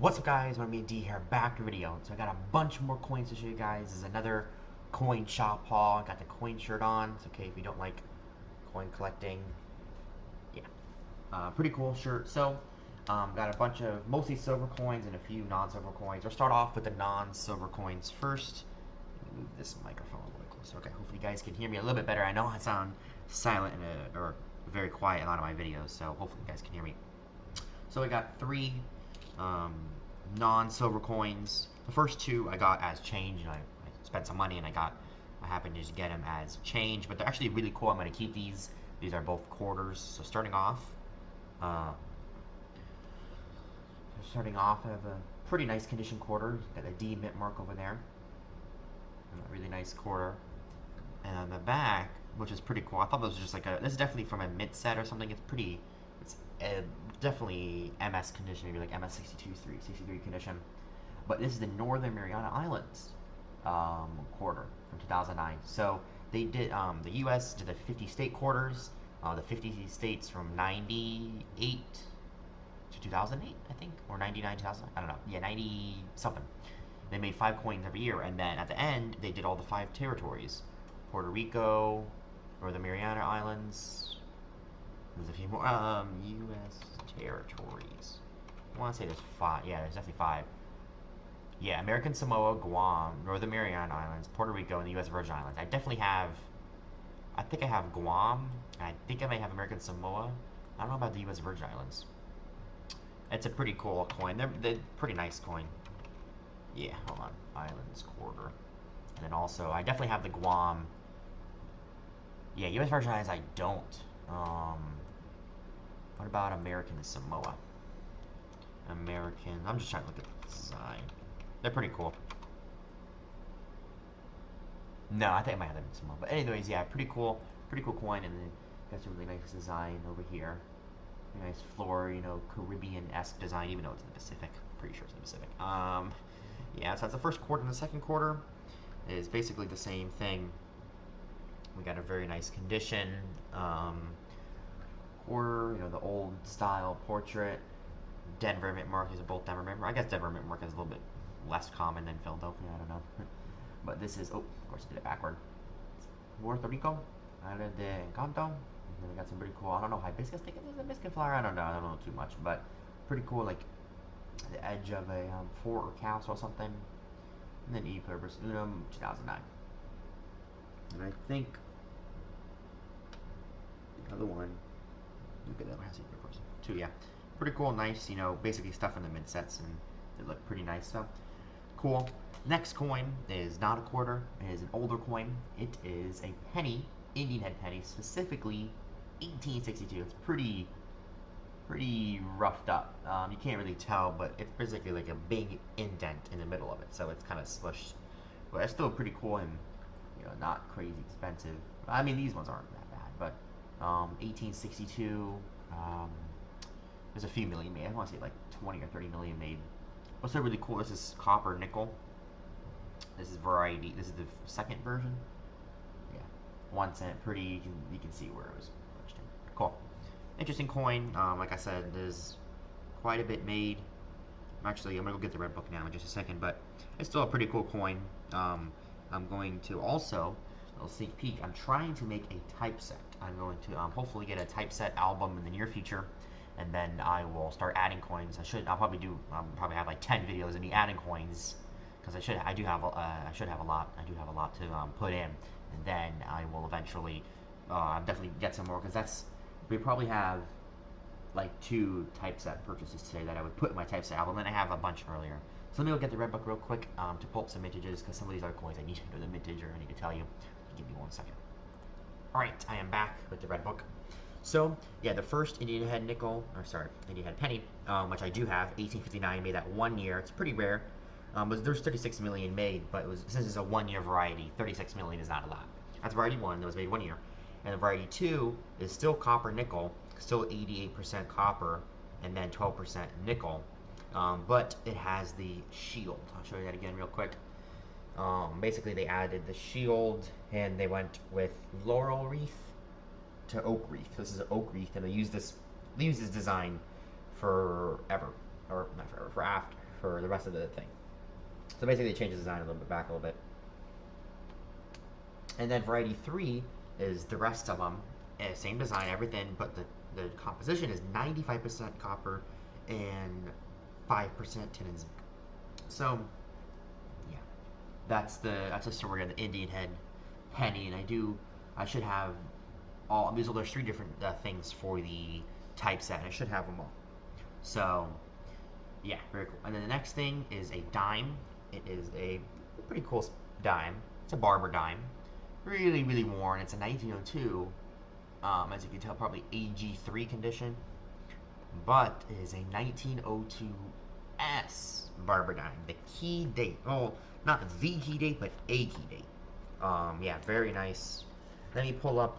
What's up, guys? MoneyManD here, back to video. So I got a bunch more coins to show you guys. This is another coin shop haul. I got the coin shirt on. It's okay if you don't like coin collecting. Yeah, pretty cool shirt. So got a bunch of mostly silver coins and a few non-silver coins. We'll start off with the non-silver coins first. Move this microphone a little closer. Okay, hopefully you guys can hear me a little bit better. I know I sound silent or very quiet in a lot of my videos, so hopefully you guys can hear me. So we got three non-silver coins. The first two I got as change, and I spent some money, and I happened to just get them as change, but they're actually really cool. I'm going to keep these. These are both quarters. So starting off, I have a pretty nice condition quarter. Got a D mint mark over there. A really nice quarter. And on the back, which is pretty cool. I thought this was just like this is definitely from a mint set or something. It's definitely MS condition, maybe like MS 63 condition. But this is the Northern Mariana Islands quarter from 2009. So they did, the U.S. did the 50 state quarters, the 50 states from 98 to 2008, I think, or 99, 2000, I don't know. Yeah, 90 something. They made 5 coins every year, and then at the end, they did all the 5 territories. Puerto Rico, Northern Mariana Islands. There's a few more. U.S. territories. I want to say there's 5. Yeah, there's definitely 5. Yeah, American Samoa, Guam, Northern Mariana Islands, Puerto Rico, and the U.S. Virgin Islands. I definitely have. I think I have Guam. And I think I may have American Samoa. I don't know about the U.S. Virgin Islands. It's a pretty cool coin. They're pretty nice coin. Yeah, hold on. Islands quarter. And then also, I definitely have the Guam. Yeah, U.S. Virgin Islands I don't. What about American Samoa? American. I'm just trying to look at the design. They're pretty cool. No, I think I might have them in Samoa. But anyways, yeah, pretty cool coin, and then got some really nice design over here. Really nice floor, Caribbean-esque design, even though it's in the Pacific. Pretty sure it's in the Pacific. Yeah, so that's the first quarter, and the second quarter is basically the same thing. We got a very nice condition. Quarter, the old style portrait. Denver mint mark. These are both Denver mint mark. I guess Denver mint mark is a little bit less common than Philadelphia. I don't know. But this is, oh, of course I did it backward. Puerto Rico, Isla de Encanto. And then we got some pretty cool, I don't know, hibiscus. I think it's a hibiscus flower. I don't know too much, but pretty cool, like the edge of a fort or castle or something. And then E Pluribus Unum 2009. And I think the other one, look at that one has a person. 2, yeah. Pretty cool, nice, basically stuff in the mid sets, and they look pretty nice. So cool. Next coin is not a quarter. It is an older coin. It is a penny, Indian head penny, specifically 1862. It's pretty roughed up. You can't really tell, but it's basically like a big indent in the middle of it, so it's kind of smushed. But it's still pretty cool and not crazy expensive. I mean, these ones aren't that bad, but 1862. There's a few million made. I want to say like 20 or 30 million made. What's so really cool? This is copper nickel. This is variety. This is the second version. Yeah, 1 cent. Pretty. You can see where it was punched in. Cool. Interesting coin. Like I said, there's quite a bit made. I'm gonna go get the red book now in just a second, but it's still a pretty cool coin. I'm going to also, a little sneak peek, I'm trying to make a typeset. I'm going to hopefully get a typeset album in the near future, and then I will start adding coins. I'll probably have like 10 videos of me adding coins, because I should have a lot. I do have a lot to put in, and then I will eventually definitely get some more, because we probably have like 2 typeset purchases today that I would put in my typeset album, and I have a bunch earlier. So let me go get the red book real quick to pull up some mintages, because some of these other coins I need to know the mintage, or I need to tell you. Give me 1 second. Alright, I am back with the red book. So, yeah, the first Indian head penny, which I do have, 1859, made that 1 year. It's pretty rare. There's 36 million made, but since it's a 1-year variety, 36 million is not a lot. That's variety 1, that was made 1 year. And the variety 2 is still copper nickel, still 88% copper, and then 12% nickel. But it has the shield. I'll show you that again real quick. Basically, they added the shield, and they went with laurel wreath to oak wreath. This is an oak wreath, and they use this design forever, or not forever, for the rest of the thing. So basically, they changed the design a little bit back a little bit. And then variety 3 is the rest of them, same design, everything, but the composition is 95% copper and 5% tin and zinc. So, yeah, that's the story of the Indian head penny, and I should have all. There's 3 different things for the typeset, and I should have them all. So, yeah, very cool. And then the next thing is a dime. It is a pretty cool dime. It's a barber dime. Really, really worn. It's a 1902. As you can tell, probably AG3 condition. But it is a 1902S barber dime. The key date. Oh, not the key date, but a key date. Yeah, very nice. Let me pull up.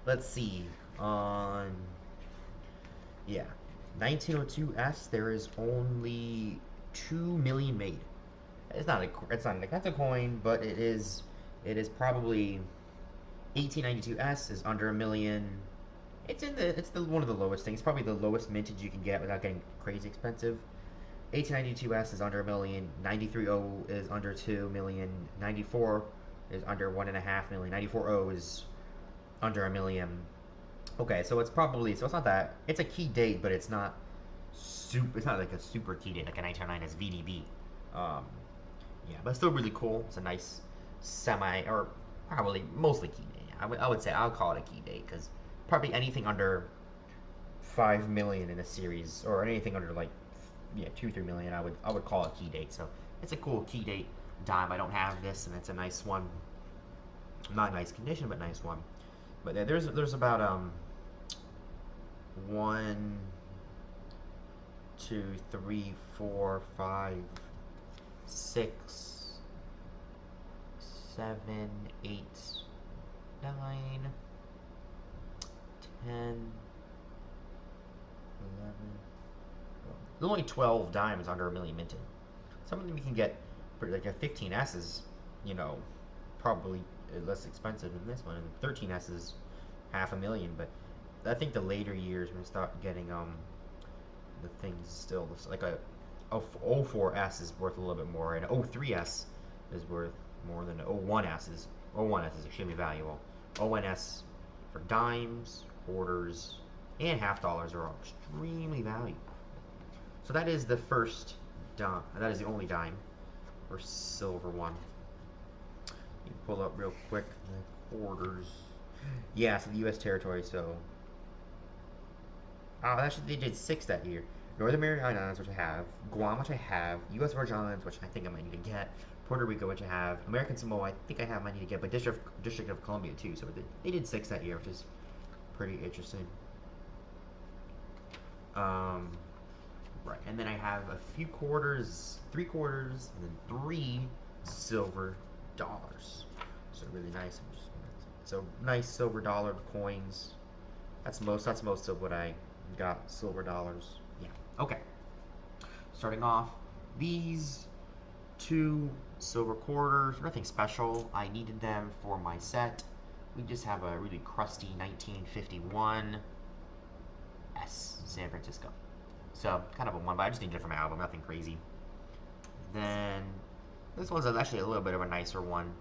Let's see. Yeah, 1902S. There is only 2 million made. It's not that's a coin, but it is probably 1892S is under a million. It's the one of the lowest things. It's probably the lowest mintage you can get without getting crazy expensive. 1892S is under a million. 93O is under 2 million. 94 is under 1.5 million. 94O is under a million. Okay, so it's not that. It's a key date, but it's not super. It's not like a super key date like a 1909 is VDB. Yeah, but still really cool. It's a nice or probably mostly key date. I would say I'll call it a key date because probably anything under 5 million in a series or anything under like 2-3 million, I would call it key date. So it's a cool key date dime. I don't have this, and it's a nice one. Not nice condition, but nice one. But there's about 1, 2, 3, 4, 5, 6, 7, 8, 9, 10, 11. There's only 12 dimes under a million minted. Some of them you can get for like a 15S is, probably less expensive than this one, and 13S is $500,000. But I think the later years when we start getting the things still like a 04S is worth a little bit more, and 03S is worth more than 01S is. 01S is extremely valuable. 01S for dimes, quarters, and half dollars are all extremely valuable. So that is the first dime. That is the only dime or silver one. You pull up real quick the quarters. Yeah, so the U.S. territory. So, actually they did 6 that year. Northern Mariana Islands, which I have. Guam, which I have. U.S. Virgin Islands, which I think I might need to get. Puerto Rico, which I have. American Samoa, I think I might need to get. But District of Columbia too. So they did 6 that year, which is pretty interesting. Right, and then I have a few quarters, 3 quarters, and then 3 silver dollars. So really nice. So nice silver dollar coins. That's most of what I got. Silver dollars. Yeah. Okay. Starting off, these 2 silver quarters. Nothing special. I needed them for my set. We just have a really crusty 1951 S San Francisco. So, kind of a one, but I just needed it for my album, nothing crazy. Then, this one's actually a little bit of a nicer one.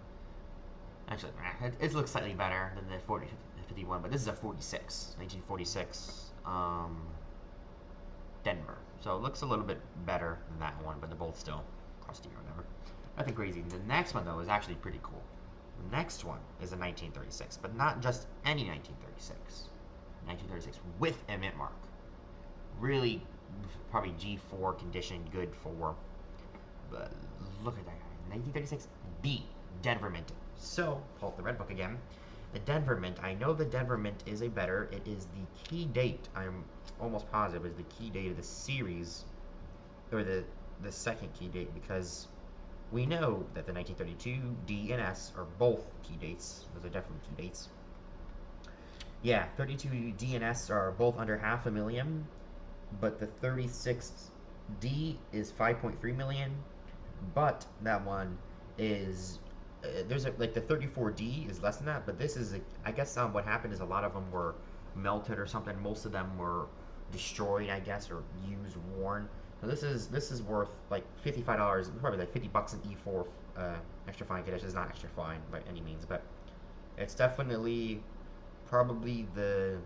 Actually, it looks slightly better than the 51, but this is a 46, 1946, Denver. So, it looks a little bit better than that one, but they're both still crusty or whatever. Nothing crazy. The next one, though, is actually pretty cool. The next one is a 1936, but not just any 1936. 1936 with a mint mark. Really, probably G4 condition, good for. But look at that guy. 1936 B, Denver Mint. So, pull up the red book again. The Denver Mint. I know the Denver Mint is a better. It is the key date. I'm almost positive is the key date of the series, or the second key date, because we know that the 1932 D and S are both key dates. Those are definitely key dates. Yeah, 32 D and S are both under $500,000, but the 36D is 5.3 million. But that one is like the 34D is less than that, but this is I guess what happened is a lot of them were melted or something. Most of them were destroyed, I guess, or used, worn. So this is worth like $55, probably like $50 in E4 extra fine condition. It's not extra fine by any means, but it's definitely probably the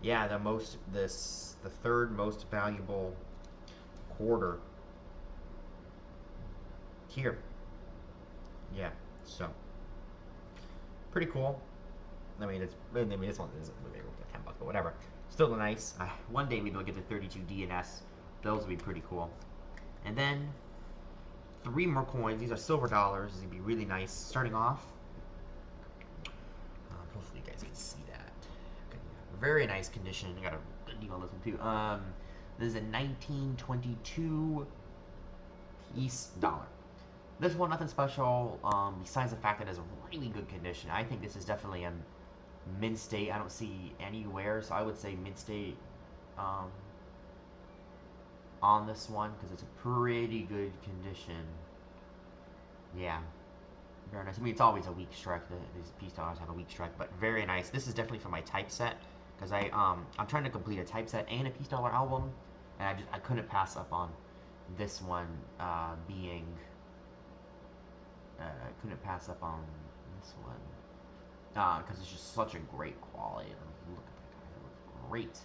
yeah the third most valuable quarter here. Yeah, so pretty cool. I mean, this one isn't really worth $10, but whatever. Still nice. One day maybe we'll get the 32 DNS. Those would be pretty cool. And then 3 more coins. These are silver dollars. These would be really nice. Starting off, hopefully you guys can see that. Very nice condition. I got a good deal on this one too. This is a 1922 piece dollar. This one, nothing special, besides the fact that it's really good condition. I think this is definitely a mid state. I don't see anywhere, so I would say mid state on this one because it's a pretty good condition. Yeah, very nice. I mean, it's always a weak strike. These piece dollars have a weak strike, but very nice. This is definitely for my typeset because I'm trying to complete a typeset and a piece dollar album, and I couldn't pass up on this one being. I couldn't pass up on this one because it's just such a great quality. Look at that guy; it looks great.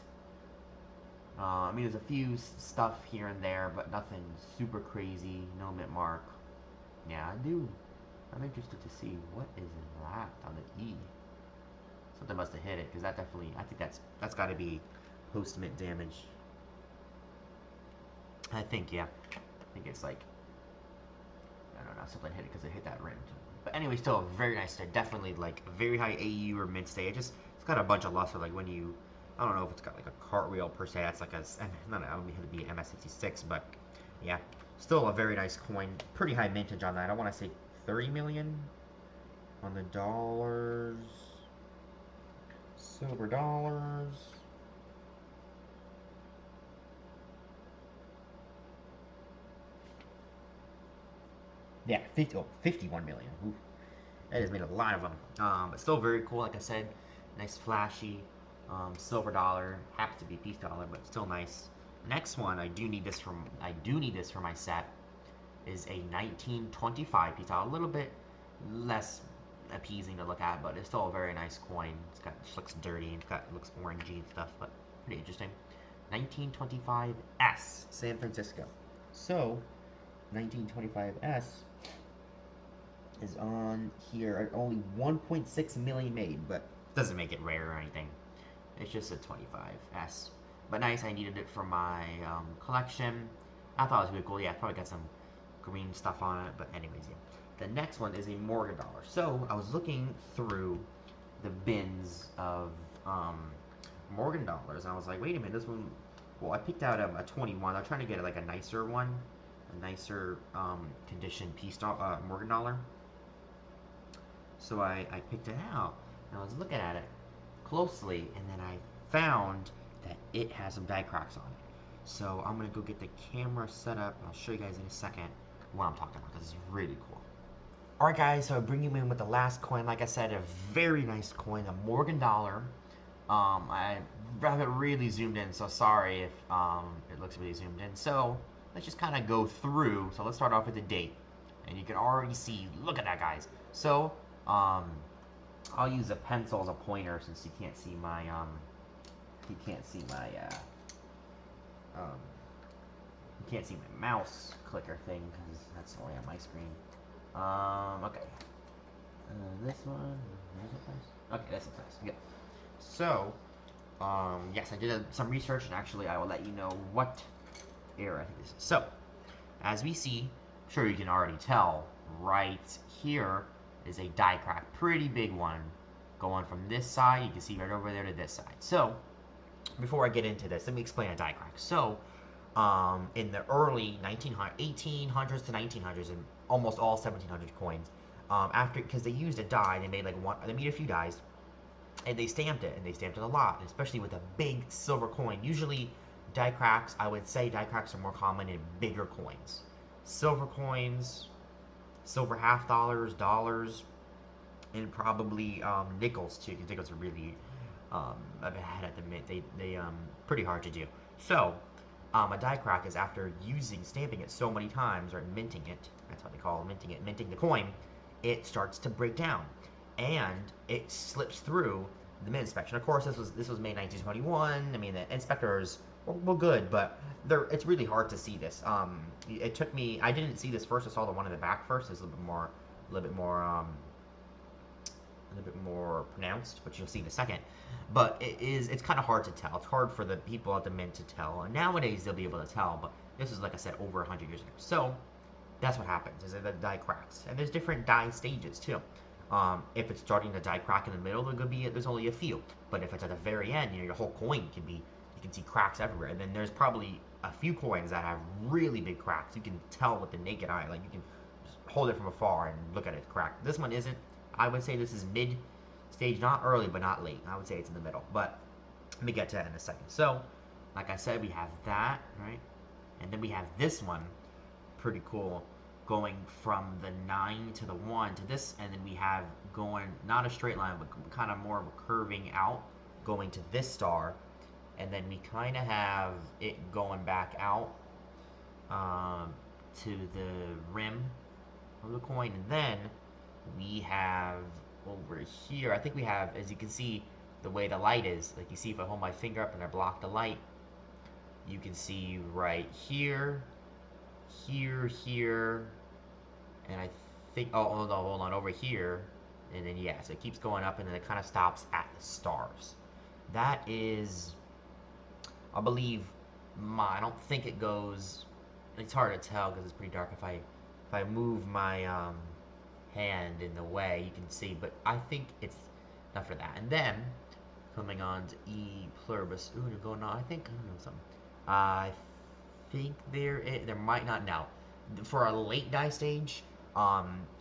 I mean, there's a few stuff here and there, but nothing super crazy. No mint mark. Yeah, I do. I'm interested to see what is that on the E. Something must have hit it because that definitely. I think that's got to be post mint damage. I think yeah. I think it's like. I don't know, something hit it because it hit that rim. But anyway, still very nice. Definitely like very high AU or mid state. It's got a bunch of luster. Like when you, I don't know if it's got like a cartwheel per se. That's like a, no, I don't mean it to be MS66, but yeah, still a very nice coin. Pretty high mintage on that. I want to say 30 million on the dollars, silver dollars. Yeah, 51 million. Ooh. That has made a lot of them. But still very cool. Like I said, nice flashy silver dollar. Happens to be piece dollar, but still nice. Next one, I do need this for my set. Is a 1925 piece dollar. A little bit less appeasing to look at, but it's still a very nice coin. It looks dirty and looks orangey and stuff, but pretty interesting. 1925S, San Francisco. So, 1925S is on here at only 1.6 million made, but doesn't make it rare or anything. It's just a 25S. But nice, I needed it for my collection. I thought it was really cool. Yeah, it's probably got some green stuff on it, but anyways, yeah. The next one is a Morgan dollar. So I was looking through the bins of Morgan dollars, and I was like, wait a minute, this one. Well, I picked out a 21. I'm trying to get like a nicer one, a nicer condition piece Morgan dollar. So I picked it out, and I was looking at it closely, and then I found that it has some die cracks on it. So I'm going to go get the camera set up, and I'll show you guys in a second what I'm talking about, because it's really cool. Alright guys, so I bring you in with the last coin. Like I said, a very nice coin, a Morgan dollar. I have it really zoomed in, so sorry if it looks really zoomed in. So let's just kind of go through. So let's start off with the date. And you can already see, look at that guys. So I'll use a pencil as a pointer since you can't see my mouse clicker thing because that's only on my screen. Okay. This one. Okay, this looks nice. Good. So, yes, I did some research, and actually, I will let you know what era I think this is. So, as we see, I'm sure you can already tell, right here is a die crack, pretty big one, going from this side, you can see right over there to this side. So, before I get into this, let me explain a die crack. So, in the early 1800s to 1900s, and almost all 1700 coins, because they used a die, they made a few dies, and they stamped it a lot, especially with a big silver coin. Usually, die cracks, I would say die cracks are more common in bigger coins. Silver coins, silver half dollars, dollars, and probably nickels too, because nickels are really ahead at the mint. They pretty hard to do. So, A die crack is after stamping it so many times, or minting it, that's how they call it, minting the coin, it starts to break down. And it slips through the mint inspection. Of course, this was made 1921. I mean, the inspectors were good, but it's really hard to see this. It took me, I didn't see this first, I saw the one in the back first. It's a little bit more pronounced, but you'll see in a second. But it's kind of hard to tell. It's hard for the people at the mint to tell. And nowadays they'll be able to tell, but this is, like I said, over 100 years ago. So that's what happens, is that the die cracks. And there's different die stages too. If it's starting to die crack in the middle, there's only a few. But if it's at the very end, your whole coin can be, you can see cracks everywhere. And then there's probably a few coins that have really big cracks. You can tell with the naked eye, like you can just hold it from afar and look at it crack. This one isn't. I would say this is mid stage, not early, but not late. I would say it's in the middle, but let me get to that in a second. So, like I said, we have that, right? And then we have this one, pretty cool, going from the 9 to the 1 to this, and then we have going, not a straight line, but kind of more of a curving out, going to this star, and then we kind of have it going back out to the rim of the coin, and then we have over here, I think we have, as you can see, the way the light is, like you see if I hold my finger up and I block the light, you can see right here, here, and I think, oh no, hold on, over here, and then yeah, so it keeps going up and then it kind of stops at the stars. That is, I believe, I don't think it goes, it's hard to tell because it's pretty dark. If I move my hand in the way, you can see, but I think it's enough for that. And then coming on to E pluribus unum, I think, I don't know something. I think there might not now. For a late die stage,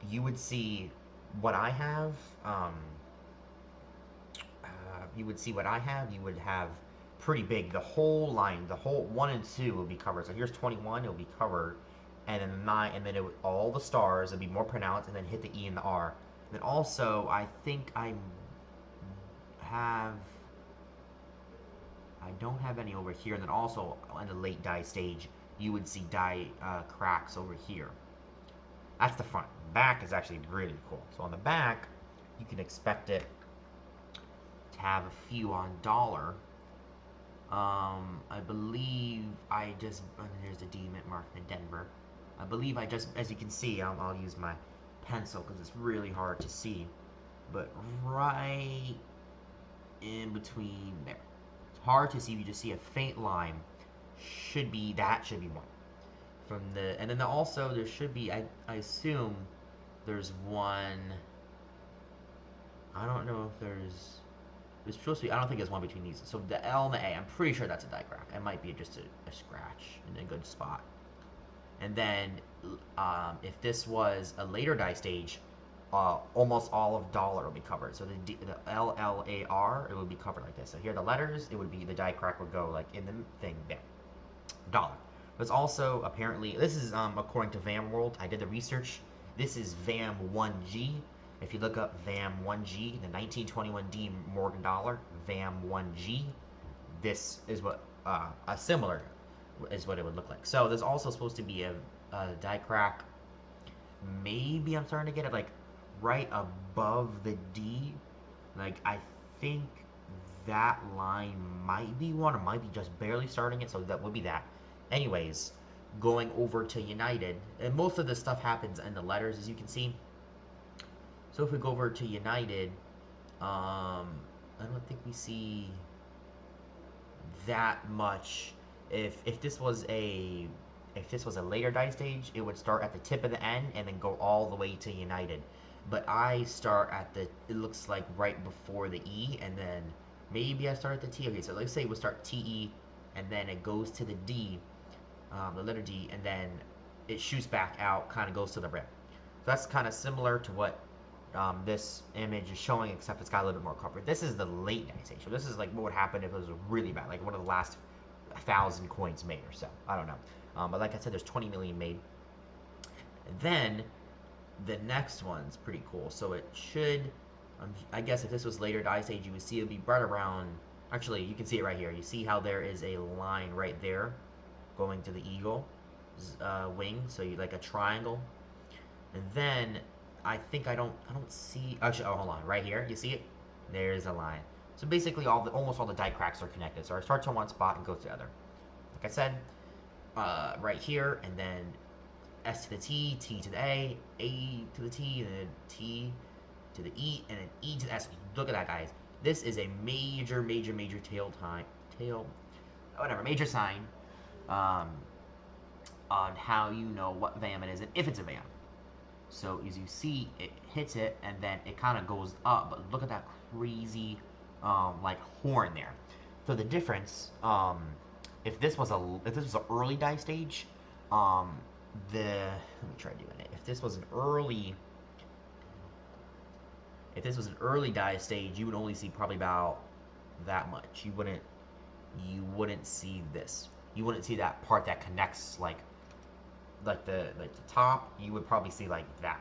you would see what I have. You would see what I have. You would have pretty big. The whole line, the whole 1 and 2 will be covered. So here's 21. It'll be covered. And then 9, and then all the stars will be more pronounced, and then hit the E and the R. And then also, I think I don't have any over here. And then also, in the late die stage, you would see die cracks over here. That's the front. Back is actually really cool. So on the back, you can expect it to have a few on dollar. I believe here's the D mint mark in Denver. I believe as you can see, I'll use my pencil because it's really hard to see, but right in between there. It's hard to see if you just see a faint line. Should be one. From the, and then also there should be, I assume there's one, I don't know if there's supposed to be, I don't think there's one between these. So the L and the A, I'm pretty sure that's a die crack. It might be just a scratch in a good spot. And then if this was a later die stage, almost all of dollar will be covered. So the LLAR, it would be covered like this. So here are the letters, it would be, the die crack would go like in the thing there. Dollar. There's also apparently, this is according to VAM World, I did the research, this is VAM 1G. If you look up VAM 1G, the 1921D Morgan dollar, VAM 1G, this is what, a similar is what it would look like. So there's also supposed to be a die crack, maybe I'm starting to get it like right above the D. Like I think that line might be one, or might be just barely starting it, so that would be that. Anyways, going over to United, and most of this stuff happens in the letters, as you can see. So if we go over to United, I don't think we see that much. If this was a later die stage, it would start at the tip of the N and then go all the way to United. But I start at the, it looks like right before the E, and then maybe I start at the T. Okay, so let's say we'll start TE, and then it goes to the D, the letter D, and then it shoots back out, kind of goes to the rim. So that's kind of similar to what this image is showing, except it's got a little bit more coverage. This is the late die stage. So this is like what would happen if it was really bad, like one of the last 1,000 coins made or so. I don't know. But like I said, there's 20 million made. And then the next one's pretty cool. So it should, I guess if this was later die stage, you would see it would be right around, actually you can see it right here. You see how there is a line right there going to the eagle wing, so you like a triangle, and then I think I don't see. Actually, oh, hold on, right here, you see it? There's a line. So basically, almost all the die cracks are connected. So it starts on one spot and goes to the other. Like I said, right here, and then S to the T, T to the A to the T, and then T to the E, and then E to the S. Look at that, guys. This is a major major sign um, on how you know what VAM it is and if it's a VAM. So as you see, it hits it and then it kind of goes up, but look at that crazy like horn there. So the difference, if this was an early die stage, let me try doing it. If this was an early die stage, you would only see probably about that much. You wouldn't see this. You wouldn't see that part that connects like the top. You would probably see like that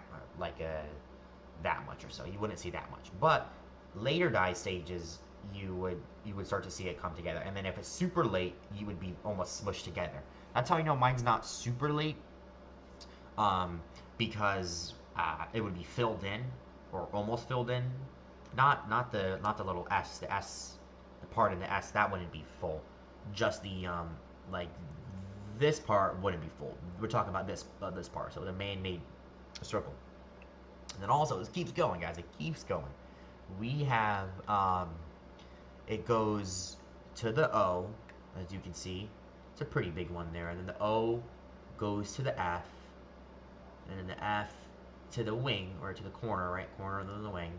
that much or so. You wouldn't see that much. But later die stages, you would start to see it come together. And then if it's super late, you would be almost smushed together. That's how you know mine's not super late, because it would be filled in or almost filled in. Not the little S, the part in the S, that wouldn't be full. Just the like this part wouldn't be full. We're talking about this part, so the man-made circle. And then also, this keeps going, guys. It keeps going. We have it goes to the O, as you can see. It's a pretty big one there. And then the O goes to the F, and then the F to the wing, or to the corner, right corner of the wing.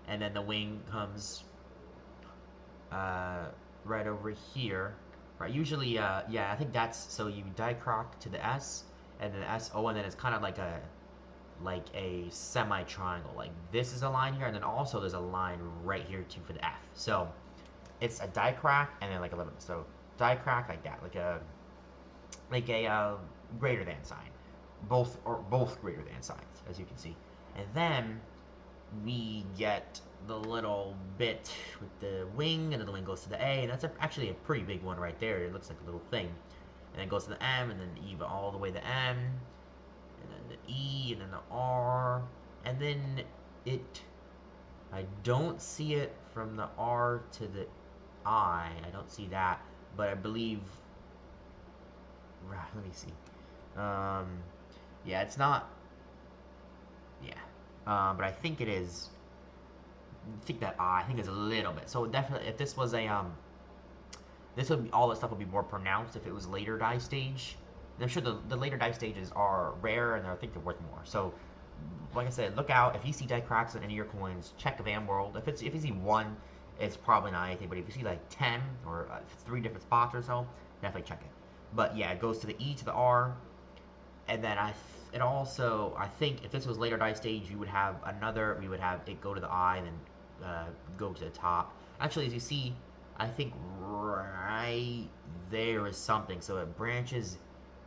And then the wing comes right over here. Right, usually, yeah, I think that's, so you die croc to the S, and then the S, O, and then it's kind of like a semi-triangle. Like, this is a line here, and then also there's a line right here, too, for the F. So, it's a die crack, and then like a little, so, die crack like that, like a greater than sign. Both greater than signs, as you can see. And then, we get the little bit with the wing, and then the wing goes to the A, and that's actually a pretty big one right there. It looks like a little thing. And then it goes to the M, and then E all the way to the M, and then the E, and then the R, and then I don't see it from the R to the I don't see that, but I believe, let me see, yeah, it's not, yeah, but I think it is. I think that I think it's a little bit. So definitely, if this was a this would be, all this stuff would be more pronounced if it was later die stage. And I'm sure the later die stages are rare, and I think they're worth more. So, like I said, look out if you see die cracks on any of your coins. Check VAM World. If you see one, it's probably not anything. But if you see like 10 or 3 different spots or so, definitely check it. But yeah, it goes to the E to the R, and then it also, I think if this was later die stage, we would have it go to the I and then go to the top. Actually, as you see, I think right there is something. So it branches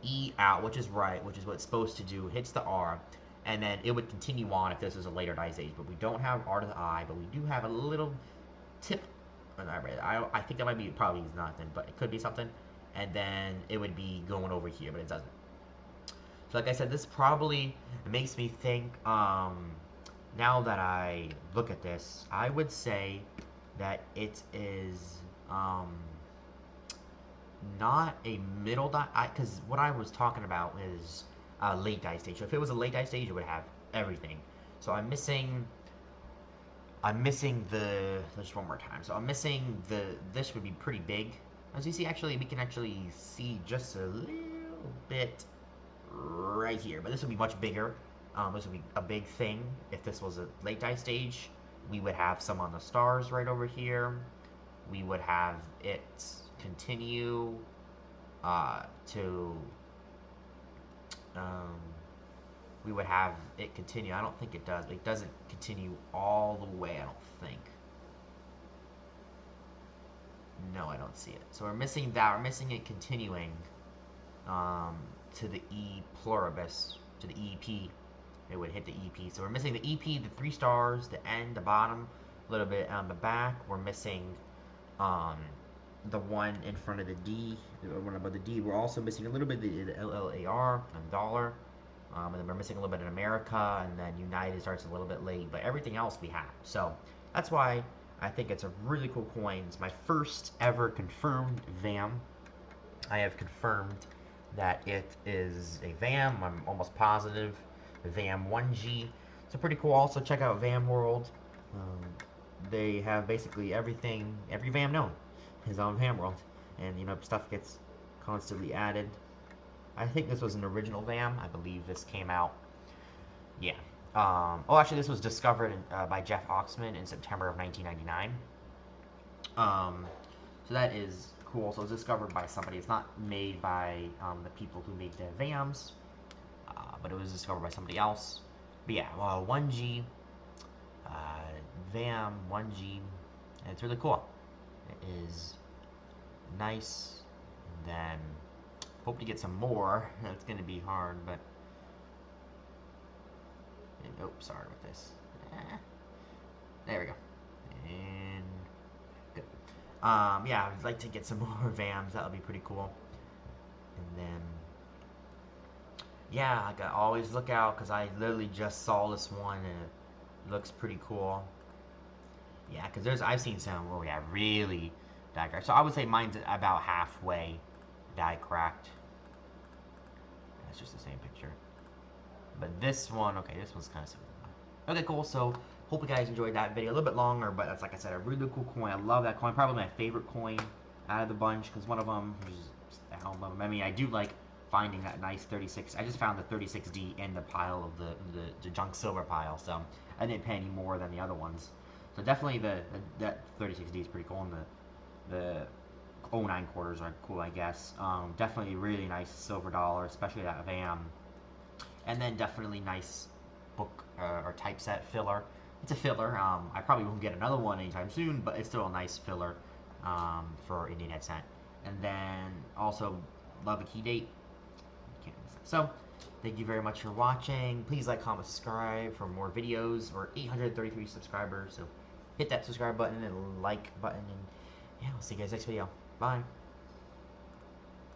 E out, which is right, which is what it's supposed to do, hits the R, and then it would continue on if this was a later die stage. But we don't have R to the I, but we do have a little tip. I think that might be, probably is nothing, but it could be something. And then it would be going over here, but it doesn't. So like I said, this probably makes me think, now that I look at this, I would say that it is not a middle die, because what I was talking about is a late die stage. So if it was a late die stage, it would have everything. So I'm missing the, just one more time. So I'm missing this would be pretty big. As you see, actually, we can actually see just a little bit right here, but this would be much bigger. This would be a big thing. If this was a late die stage, we would have some on the stars right over here. We would have it continue to we would have it continue. I don't think it does. It doesn't continue all the way, I don't think. No, I don't see it. So we're missing that. We're missing it continuing to the E pluribus, to the EP. It would hit the EP. So we're missing the EP, the 3 stars, the end, the bottom, a little bit on the back. We're missing the one in front of the D, the one above the D. We're also missing a little bit of the LLAR and dollar. And then we're missing a little bit in America, and then United starts a little bit late, but everything else we have. So that's why I think it's a really cool coin. It's my first ever confirmed VAM. I have confirmed that it is a VAM. I'm almost positive. VAM 1G. So pretty cool. Also check out VAM World. They have basically everything, every VAM known is on VAM World, and you know, stuff gets constantly added. I think this was an original VAM. I believe this came out. Yeah. Oh, actually, this was discovered by Jeff Oxman in September of 1999. So that is cool. So it was discovered by somebody. It's not made by the people who make the VAMs, but it was discovered by somebody else. But yeah, 1G, VAM 1G, and it's really cool. It is nice. And then hope to get some more. It's going to be hard, but oh, sorry with this. There we go. And good. Yeah, I'd like to get some more VAMs. That would be pretty cool. And then yeah, I gotta always look out because I literally just saw this one and it looks pretty cool. Yeah, because I've seen some where we have really die cracked. So I would say mine's about halfway die cracked. That's just the same picture. But this one, okay, this one's kind of similar. Okay, cool. So hope you guys enjoyed that video. A little bit longer, but that's, like I said, a really cool coin. I love that coin. Probably my favorite coin out of the bunch because one of them is the helm of them. I mean, I do like finding that nice 36. I just found the 36D in the pile of the junk silver pile, so I didn't pay any more than the other ones. So definitely that 36D is pretty cool, and the 09 quarters are cool, I guess. Definitely really nice silver dollar, especially that VAM. And then definitely nice book or typeset filler. It's a filler. I probably won't get another one anytime soon, but it's still a nice filler for Indian Head Cent. And then also love the key date. Can't miss it. So thank you very much for watching. Please like, comment, subscribe for more videos. We're 833 subscribers, so hit that subscribe button and like button. And yeah, we'll see you guys next video. Bye.